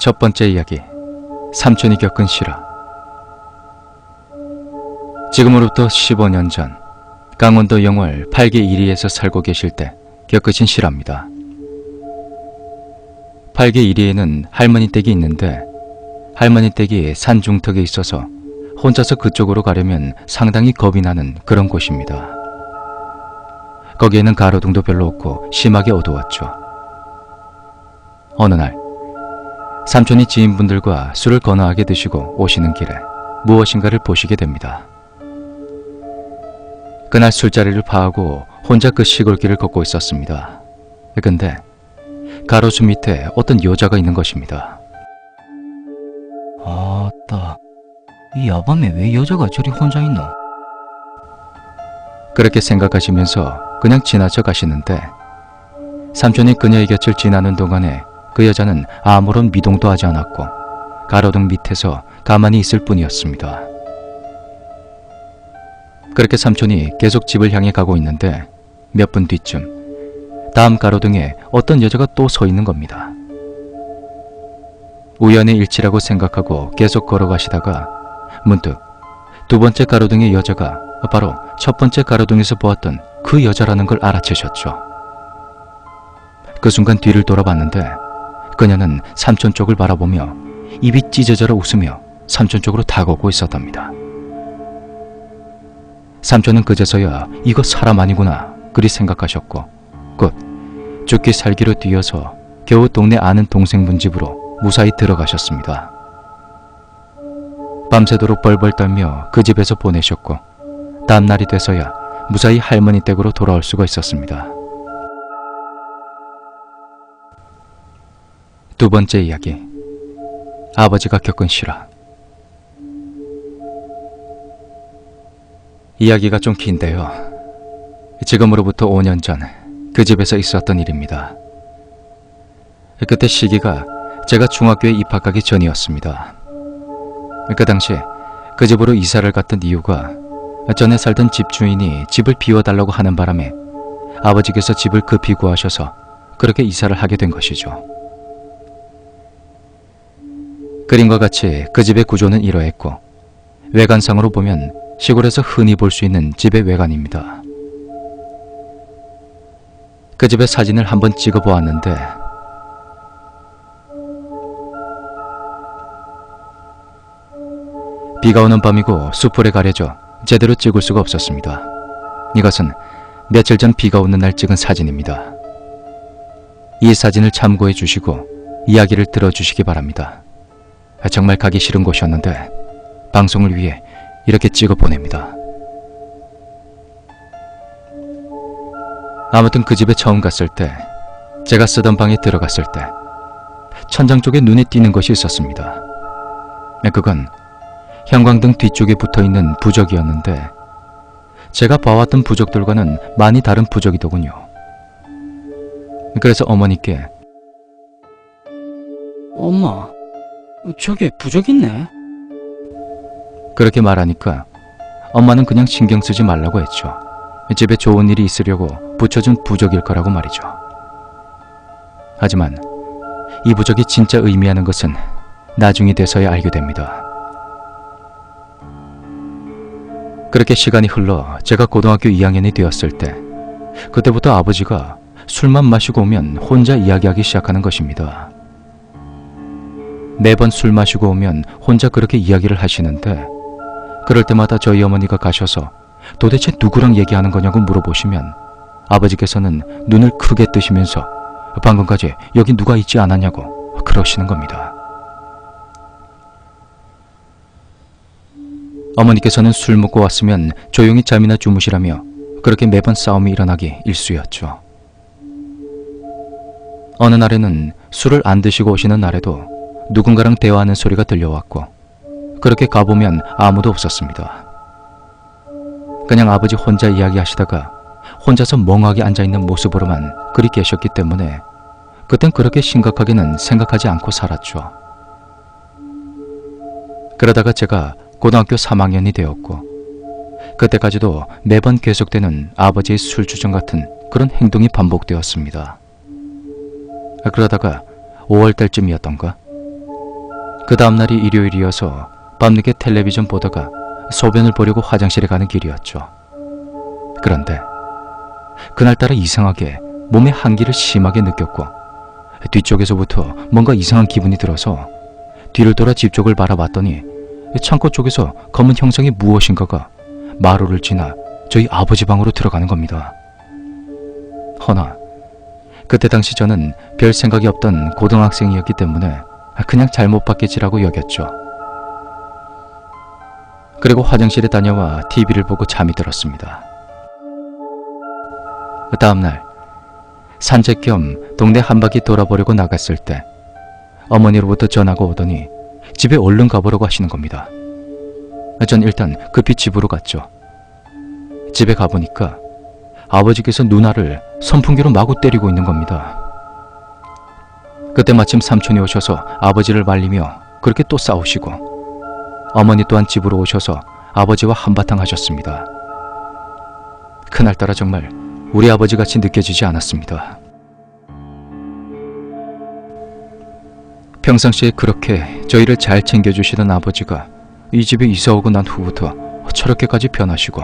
첫 번째 이야기, 삼촌이 겪은 실화. 지금으로부터 15년 전 강원도 영월 8개 1리에서 살고 계실 때 겪으신 실화입니다. 8개 1리에는 할머니 댁이 있는데 할머니 댁이 산 중턱에 있어서 혼자서 그쪽으로 가려면 상당히 겁이 나는 그런 곳입니다. 거기에는 가로등도 별로 없고 심하게 어두웠죠. 어느 날 삼촌이 지인분들과 술을 거나하게 드시고 오시는 길에 무엇인가를 보시게 됩니다. 그날 술자리를 파하고 혼자 그 시골길을 걷고 있었습니다. 근데 가로수 밑에 어떤 여자가 있는 것입니다. 아따, 이 야밤에 왜 여자가 저리 혼자 있노? 그렇게 생각하시면서 그냥 지나쳐 가시는데 삼촌이 그녀의 곁을 지나는 동안에 그 여자는 아무런 미동도 하지 않았고 가로등 밑에서 가만히 있을 뿐이었습니다. 그렇게 삼촌이 계속 집을 향해 가고 있는데 몇 분 뒤쯤 다음 가로등에 어떤 여자가 또 서 있는 겁니다. 우연의 일치라고 생각하고 계속 걸어가시다가 문득 두 번째 가로등의 여자가 바로 첫 번째 가로등에서 보았던 그 여자라는 걸 알아채셨죠. 그 순간 뒤를 돌아봤는데 그녀는 삼촌 쪽을 바라보며 입이 찢어져라 웃으며 삼촌 쪽으로 다가오고 있었답니다. 삼촌은 그제서야 이거 사람 아니구나 그리 생각하셨고 곧 죽기 살기로 뛰어서 겨우 동네 아는 동생분 집으로 무사히 들어가셨습니다. 밤새도록 벌벌 떨며 그 집에서 보내셨고 다음날이 돼서야 무사히 할머니 댁으로 돌아올 수가 있었습니다. 두 번째 이야기, 아버지가 겪은 실화. 이야기가 좀 긴데요. 지금으로부터 5년 전 그 집에서 있었던 일입니다. 그때 시기가 제가 중학교에 입학하기 전이었습니다. 그 당시 그 집으로 이사를 갔던 이유가 전에 살던 집주인이 집을 비워달라고 하는 바람에 아버지께서 집을 급히 구하셔서 그렇게 이사를 하게 된 것이죠. 그림과 같이 그 집의 구조는 이러했고 외관상으로 보면 시골에서 흔히 볼 수 있는 집의 외관입니다. 그 집의 사진을 한번 찍어 보았는데 비가 오는 밤이고 수풀에 가려져 제대로 찍을 수가 없었습니다. 이것은 며칠 전 비가 오는 날 찍은 사진입니다. 이 사진을 참고해 주시고 이야기를 들어주시기 바랍니다. 정말 가기 싫은 곳이었는데 방송을 위해 이렇게 찍어 보냅니다. 아무튼 그 집에 처음 갔을 때 제가 쓰던 방에 들어갔을 때 천장 쪽에 눈에 띄는 것이 있었습니다. 그건 형광등 뒤쪽에 붙어있는 부적이었는데 제가 봐왔던 부적들과는 많이 다른 부적이더군요. 그래서 어머니께 엄마, 저게 부적 있네? 그렇게 말하니까 엄마는 그냥 신경 쓰지 말라고 했죠. 집에 좋은 일이 있으려고 붙여준 부적일 거라고 말이죠. 하지만 이 부적이 진짜 의미하는 것은 나중이 돼서야 알게 됩니다. 그렇게 시간이 흘러 제가 고등학교 2학년이 되었을 때 그때부터 아버지가 술만 마시고 오면 혼자 이야기하기 시작하는 것입니다. 매번 술 마시고 오면 혼자 그렇게 이야기를 하시는데 그럴 때마다 저희 어머니가 가셔서 도대체 누구랑 얘기하는 거냐고 물어보시면 아버지께서는 눈을 크게 뜨시면서 방금까지 여기 누가 있지 않았냐고 그러시는 겁니다. 어머니께서는 술 먹고 왔으면 조용히 잠이나 주무시라며 그렇게 매번 싸움이 일어나기 일쑤였죠. 어느 날에는 술을 안 드시고 오시는 날에도 누군가랑 대화하는 소리가 들려왔고 그렇게 가보면 아무도 없었습니다. 그냥 아버지 혼자 이야기하시다가 혼자서 멍하게 앉아있는 모습으로만 그리 계셨기 때문에 그땐 그렇게 심각하게는 생각하지 않고 살았죠. 그러다가 제가 고등학교 3학년이 되었고 그때까지도 매번 계속되는 아버지의 술주정 같은 그런 행동이 반복되었습니다. 그러다가 5월달쯤이었던가 그 다음날이 일요일이어서 밤늦게 텔레비전 보다가 소변을 보려고 화장실에 가는 길이었죠. 그런데 그날따라 이상하게 몸에 한기를 심하게 느꼈고 뒤쪽에서부터 뭔가 이상한 기분이 들어서 뒤를 돌아 집 쪽을 바라봤더니 창고 쪽에서 검은 형상의 무엇인가가 마루를 지나 저희 아버지 방으로 들어가는 겁니다. 허나 그때 당시 저는 별 생각이 없던 고등학생이었기 때문에 그냥 잘못 봤겠지라고 여겼죠. 그리고 화장실에 다녀와 TV를 보고 잠이 들었습니다. 다음날 산책 겸 동네 한 바퀴 돌아보려고 나갔을 때 어머니로부터 전화가 오더니 집에 얼른 가보라고 하시는 겁니다. 전 일단 급히 집으로 갔죠. 집에 가보니까 아버지께서 누나를 선풍기로 마구 때리고 있는 겁니다. 그때 마침 삼촌이 오셔서 아버지를 말리며 그렇게 또 싸우시고 어머니 또한 집으로 오셔서 아버지와 한바탕 하셨습니다. 그날따라 정말 우리 아버지같이 느껴지지 않았습니다. 평상시에 그렇게 저희를 잘 챙겨주시던 아버지가 이 집에 이사오고 난 후부터 저렇게까지 변하시고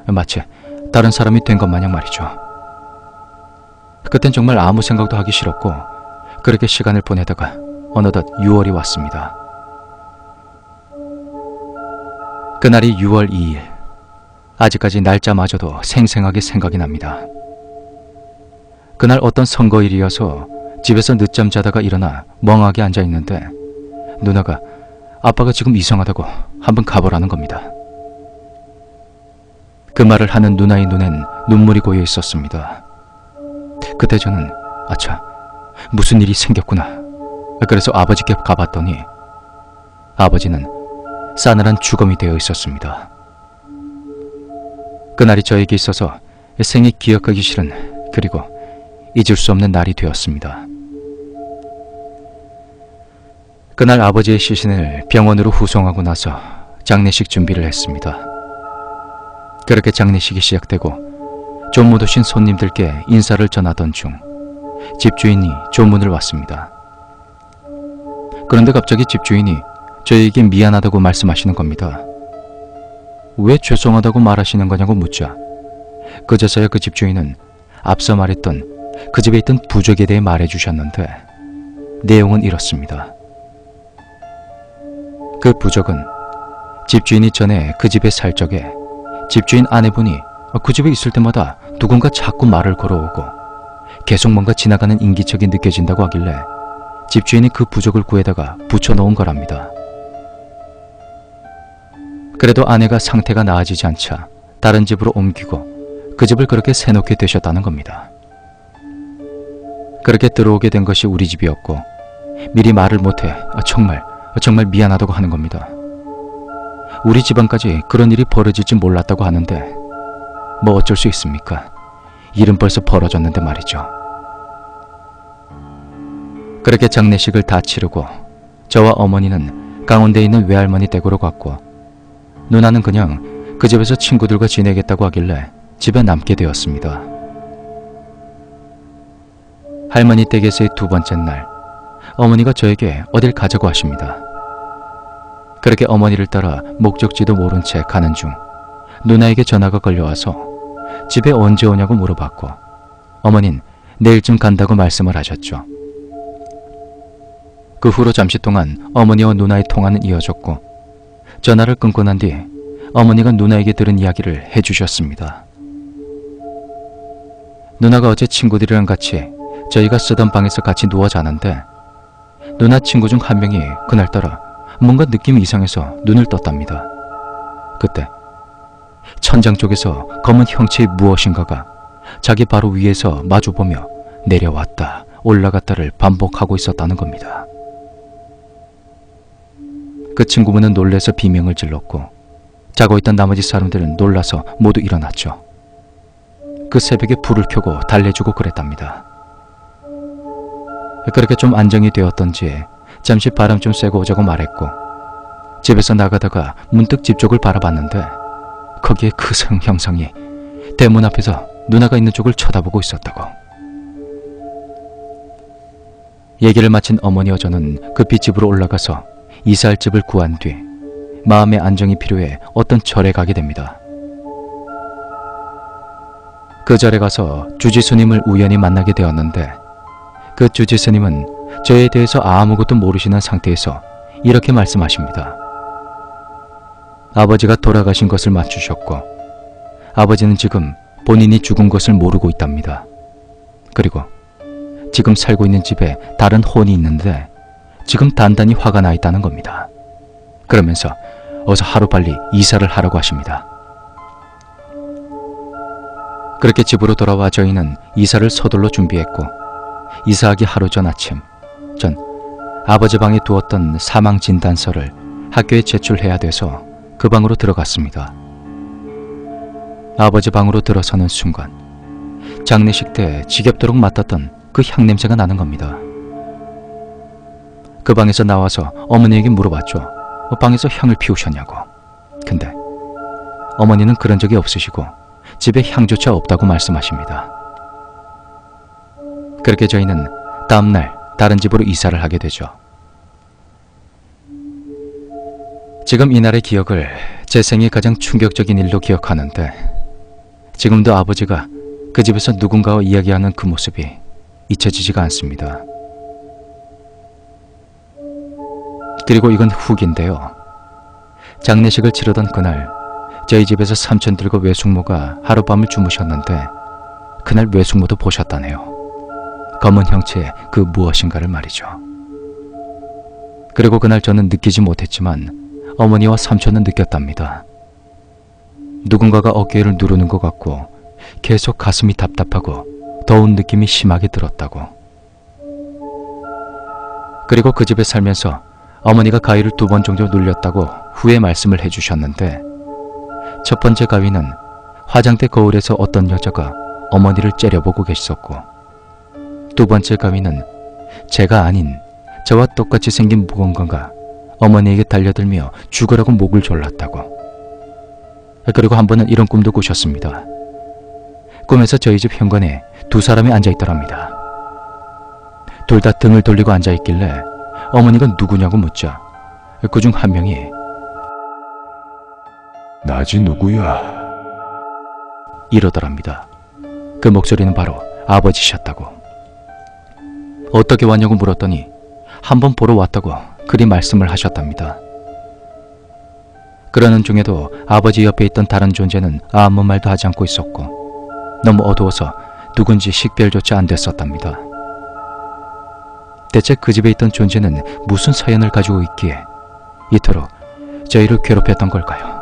마치 다른 사람이 된 것 마냥 말이죠. 그땐 정말 아무 생각도 하기 싫었고 그렇게 시간을 보내다가 어느덧 6월이 왔습니다. 그날이 6월 2일. 아직까지 날짜마저도 생생하게 생각이 납니다. 그날 어떤 선거일이어서 집에서 늦잠 자다가 일어나 멍하게 앉아있는데 누나가 아빠가 지금 이상하다고 한번 가보라는 겁니다. 그 말을 하는 누나의 눈엔 눈물이 고여 있었습니다. 그때 저는 아차, 무슨 일이 생겼구나. 그래서 아버지께 가봤더니 아버지는 싸늘한 주검이 되어 있었습니다. 그날이 저에게 있어서 생애 기억하기 싫은 그리고 잊을 수 없는 날이 되었습니다. 그날 아버지의 시신을 병원으로 후송하고 나서 장례식 준비를 했습니다. 그렇게 장례식이 시작되고 좀 못 오신 손님들께 인사를 전하던 중 집주인이 조문을 왔습니다. 그런데 갑자기 집주인이 저에게 미안하다고 말씀하시는 겁니다. 왜 죄송하다고 말하시는 거냐고 묻자 그제서야 그 집주인은 앞서 말했던 그 집에 있던 부적에 대해 말해주셨는데 내용은 이렇습니다. 그 부적은 집주인이 전에 그 집에 살 적에 집주인 아내분이 그 집에 있을 때마다 누군가 자꾸 말을 걸어오고 계속 뭔가 지나가는 인기척이 느껴진다고 하길래 집주인이 그 부적을 구해다가 붙여놓은 거랍니다. 그래도 아내가 상태가 나아지지 않자 다른 집으로 옮기고 그 집을 그렇게 새놓게 되셨다는 겁니다. 그렇게 들어오게 된 것이 우리 집이었고 미리 말을 못해 정말 미안하다고 하는 겁니다. 우리 집안까지 그런 일이 벌어질지 몰랐다고 하는데 뭐 어쩔 수 있습니까? 일은 벌써 벌어졌는데 말이죠. 그렇게 장례식을 다 치르고 저와 어머니는 강원대에 있는 외할머니 댁으로 갔고 누나는 그냥 그 집에서 친구들과 지내겠다고 하길래 집에 남게 되었습니다. 할머니 댁에서의 두 번째 날, 어머니가 저에게 어딜 가자고 하십니다. 그렇게 어머니를 따라 목적지도 모른 채 가는 중 누나에게 전화가 걸려와서 집에 언제 오냐고 물어봤고 어머닌 내일쯤 간다고 말씀을 하셨죠. 그 후로 잠시 동안 어머니와 누나의 통화는 이어졌고 전화를 끊고 난 뒤 어머니가 누나에게 들은 이야기를 해주셨습니다. 누나가 어제 친구들이랑 같이 저희가 쓰던 방에서 같이 누워 자는데 누나 친구 중 한 명이 그날따라 뭔가 느낌이 이상해서 눈을 떴답니다. 그때 천장 쪽에서 검은 형체의 무엇인가가 자기 바로 위에서 마주보며 내려왔다 올라갔다를 반복하고 있었다는 겁니다. 그 친구분은 놀라서 비명을 질렀고 자고 있던 나머지 사람들은 놀라서 모두 일어났죠. 그 새벽에 불을 켜고 달래주고 그랬답니다. 그렇게 좀 안정이 되었던지 잠시 바람 좀 쐬고 오자고 말했고 집에서 나가다가 문득 집 쪽을 바라봤는데 거기에 그 형상이 대문 앞에서 누나가 있는 쪽을 쳐다보고 있었다고. 얘기를 마친 어머니와 저는 급히 집으로 올라가서 이사할 집을 구한 뒤 마음의 안정이 필요해 어떤 절에 가게 됩니다. 그 절에 가서 주지스님을 우연히 만나게 되었는데 그 주지스님은 저에 대해서 아무것도 모르시는 상태에서 이렇게 말씀하십니다. 아버지가 돌아가신 것을 맞추셨고 아버지는 지금 본인이 죽은 것을 모르고 있답니다. 그리고 지금 살고 있는 집에 다른 혼이 있는데 지금 단단히 화가 나 있다는 겁니다. 그러면서 어서 하루빨리 이사를 하라고 하십니다. 그렇게 집으로 돌아와 저희는 이사를 서둘러 준비했고 이사하기 하루 전 아침 전 아버지 방에 두었던 사망 진단서를 학교에 제출해야 돼서 그 방으로 들어갔습니다. 아버지 방으로 들어서는 순간 장례식 때 지겹도록 맡았던 그 향냄새가 나는 겁니다. 그 방에서 나와서 어머니에게 물어봤죠. 방에서 향을 피우셨냐고. 근데 어머니는 그런 적이 없으시고 집에 향조차 없다고 말씀하십니다. 그렇게 저희는 다음날 다른 집으로 이사를 하게 되죠. 지금 이날의 기억을 제 생애 가장 충격적인 일로 기억하는데 지금도 아버지가 그 집에서 누군가와 이야기하는 그 모습이 잊혀지지가 않습니다. 그리고 이건 후기인데요. 장례식을 치르던 그날 저희 집에서 삼촌들과 외숙모가 하룻밤을 주무셨는데 그날 외숙모도 보셨다네요. 검은 형체의 그 무엇인가를 말이죠. 그리고 그날 저는 느끼지 못했지만 어머니와 삼촌은 느꼈답니다. 누군가가 어깨를 누르는 것 같고 계속 가슴이 답답하고 더운 느낌이 심하게 들었다고. 그리고 그 집에 살면서 어머니가 가위를 2번 정도 눌렸다고 후에 말씀을 해주셨는데 첫 번째 가위는 화장대 거울에서 어떤 여자가 어머니를 째려보고 계셨고 두 번째 가위는 제가 아닌 저와 똑같이 생긴 무언가가 어머니에게 달려들며 죽으라고 목을 졸랐다고. 그리고 한 번은 이런 꿈도 꾸셨습니다. 꿈에서 저희 집 현관에 2 사람이 앉아있더랍니다. 둘 다 등을 돌리고 앉아있길래 어머니가 누구냐고 묻자 그중 한 명이 나지 누구야? 이러더랍니다. 그 목소리는 바로 아버지셨다고. 어떻게 왔냐고 물었더니 한번 보러 왔다고 그리 말씀을 하셨답니다. 그러는 중에도 아버지 옆에 있던 다른 존재는 아무 말도 하지 않고 있었고 너무 어두워서 누군지 식별조차 안 됐었답니다. 대체 그 집에 있던 존재는 무슨 사연을 가지고 있기에 이토록 저희를 괴롭혔던 걸까요?